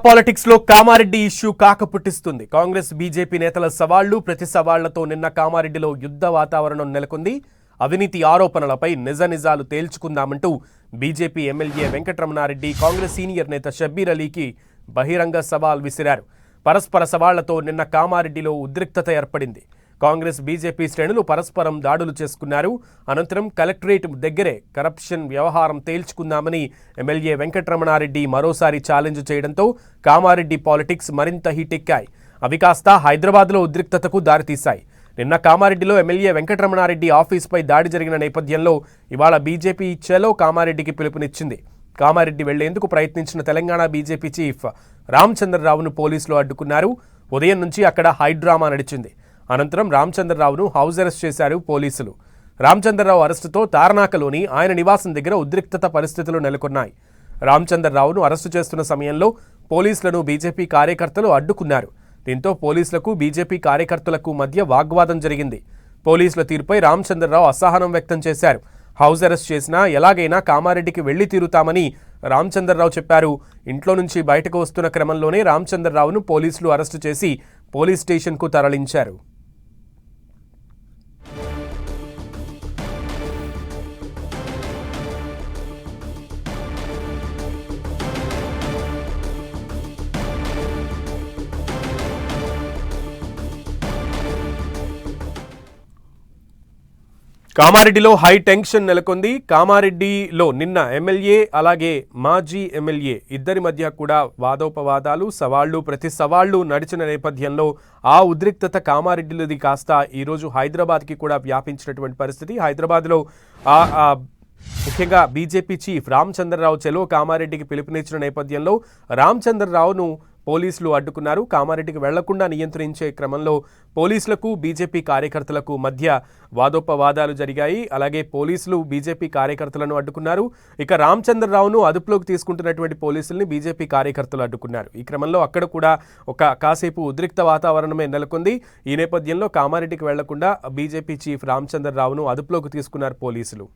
Politics లో Kamareddy issue కాకపుట్టిస్తుంది. Congress BJP నేతల సవాళ్లు ప్రతి సవాళ్లతో నిన్న కామారెడ్డిలో యుద్ధ వాతావరణం నెలకొంది. అవినీతి ఆరోపణలపై నిజాలు తేల్చుకుందామంటూ BJP MLA Venkataramana Reddy Congress senior నేత షబ్బీర్ అలీకి బహిరంగ సవాల్ విసిరారు. పరస్పర సవాళ్లతో నిన్న కామారెడ్డిలో ఉద్రిక్తత ఏర్పడింది. కాంగ్రెస్ బీజేపీ శ్రేణులు పరస్పరం దాడులు చేసుకున్నారు. అనంతరం కలెక్టరేట్ దగ్గరే కరప్షన్ వ్యవహారం తేల్చుకుందామని ఎమ్మెల్యే వెంకటరమణారెడ్డి మరోసారి ఛాలెంజ్ చేయడంతో కామారెడ్డి పాలిటిక్స్ మరింత హీటెక్కాయి. అవి కాస్త హైదరాబాద్లో ఉద్రిక్తతకు దారితీశాయి. నిన్న కామారెడ్డిలో ఎమ్మెల్యే వెంకటరమణారెడ్డి ఆఫీస్పై దాడి జరిగిన నేపథ్యంలో ఇవాళ బీజేపీ చలో కామారెడ్డికి పిలుపునిచ్చింది. కామారెడ్డి వెళ్లేందుకు ప్రయత్నించిన తెలంగాణ బీజేపీ చీఫ్ రామచంద్రరావును పోలీసులు అడ్డుకున్నారు. ఉదయం నుంచి అక్కడ హైడ్రామా నడిచింది. అనంతరం రామచంద్రరావును హౌస్ అరెస్ట్ చేశారు పోలీసులు. రామచంద్రరావు అరెస్టుతో తార్నాకలోని ఆయన నివాసం దగ్గర ఉద్రిక్తత పరిస్థితులు నెలకొన్నాయి. రామచంద్రరావును అరెస్టు చేస్తున్న సమయంలో పోలీసులను బీజేపీ కార్యకర్తలు అడ్డుకున్నారు. దీంతో పోలీసులకు బీజేపీ కార్యకర్తలకు మధ్య వాగ్వాదం జరిగింది. పోలీసుల తీరుపై రామచంద్రరావు అసహనం వ్యక్తం చేశారు. హౌస్ అరెస్ట్ చేసినా ఎలాగైనా కామారెడ్డికి వెళ్లి తీరుతామని రామచంద్రరావు చెప్పారు. ఇంట్లో నుంచి బయటకు వస్తున్న క్రమంలోనే రామచంద్రరావును పోలీసులు అరెస్టు చేసి పోలీస్ స్టేషన్కు తరలించారు. కామారెడ్డిలో హై టెన్షన్ నెలకొంది. కామారెడ్డిలో నిన్న ఎమ్మెల్యే అలాగే మాజీ ఎమ్మెల్యే ఇద్దరి మధ్య కూడా వాదోపవాదాలు సవాళ్లు ప్రతి సవాళ్లు నడిచిన నేపథ్యంలో ఆ ఉద్రిక్తత కామారెడ్డిలోది కాస్త ఈరోజు హైదరాబాద్కి కూడా వ్యాపించినటువంటి పరిస్థితి. హైదరాబాద్లో ముఖ్యంగా బీజేపీ చీఫ్ రామచంద్రరావు చెలో కామారెడ్డికి పిలుపునిచ్చిన నేపథ్యంలో రామచంద్రరావును పోలీసులు అడ్డుకున్నారు. కామారెడ్డికి వెళ్లకుండా నియంత్రించే క్రమంలో పోలీసులకు బీజేపీ కార్యకర్తలకు మధ్య వాదోపవాదాలు జరిగాయి. అలాగే పోలీసులు బీజేపీ కార్యకర్తలను అడ్డుకున్నారు. ఇక రామచంద్రరావును అదుపులోకి తీసుకుంటున్నటువంటి పోలీసుల్ని బీజేపీ కార్యకర్తలు అడ్డుకున్నారు. ఈ క్రమంలో అక్కడ కూడా కాసేపు ఉద్రిక్త వాతావరణమే నెలకొంది. ఈ నేపథ్యంలో కామారెడ్డికి వెళ్లకుండా బీజేపీ చీఫ్ రామచంద్రరావును అదుపులోకి తీసుకున్నారు పోలీసులు.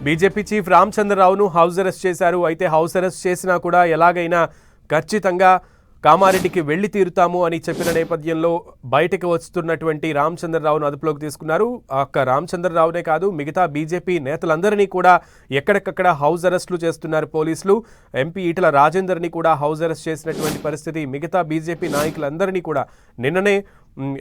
బీజేపీ చీఫ్ రామచంద్రరావును హౌస్ అరెస్ట్ చేశారు. అయితే హౌస్ అరెస్ట్ చేసినా కూడా ఎలాగైనా ఖచ్చితంగా కామారెడ్డికి వెళ్లి తీరుతాము అని చెప్పిన నేపథ్యంలో బయటకు వస్తున్నటువంటి రామచంద్రరావును అదుపులోకి తీసుకున్నారు. రామచంద్రరావునే కాదు మిగతా బీజేపీ నేతలందరినీ కూడా ఎక్కడికక్కడ హౌస్ అరెస్టులు చేస్తున్నారు పోలీసులు. ఎంపీ ఈటల రాజేందర్ని కూడా హౌస్ అరెస్ట్ చేసినటువంటి పరిస్థితి. మిగతా బీజేపీ నాయకులందరినీ కూడా నిన్ననే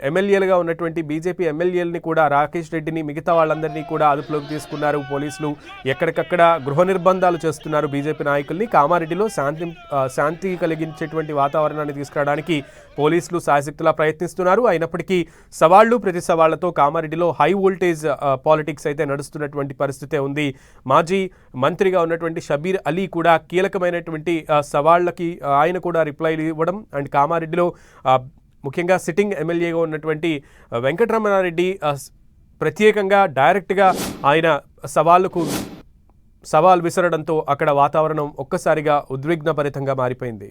ఎమ్మెల్యేలుగా ఉన్నటువంటి బీజేపీ ఎమ్మెల్యేలని కూడా రాకేష్ రెడ్డిని మిగతా వాళ్ళందరినీ కూడా అదుపులోకి తీసుకున్నారు పోలీసులు. ఎక్కడికక్కడ గృహ నిర్బంధాలు చేస్తున్నారు బీజేపీ నాయకుల్ని. కామారెడ్డిలో శాంతి కలిగించేటువంటి వాతావరణాన్ని తీసుకురావడానికి పోలీసులు శాయశక్తులా ప్రయత్నిస్తున్నారు. అయినప్పటికీ సవాళ్లు ప్రతి సవాళ్లతో కామారెడ్డిలో హై వోల్టేజ్ పాలిటిక్స్ అయితే నడుస్తున్నటువంటి పరిస్థితే ఉంది. మాజీ మంత్రిగా ఉన్నటువంటి షబ్బీర్ అలీ కూడా కీలకమైనటువంటి సవాళ్లకి ఆయన కూడా రిప్లైలు ఇవ్వడం అండ్ కామారెడ్డిలో ముఖ్యంగా సిట్టింగ్ ఎమ్మెల్యేగా ఉన్నటువంటి వెంకటరమణారెడ్డి ప్రత్యేకంగా డైరెక్ట్గా ఆయన సవాల్ విసరడంతో అక్కడ వాతావరణం ఒక్కసారిగా ఉద్విగ్నభరితంగా మారిపోయింది.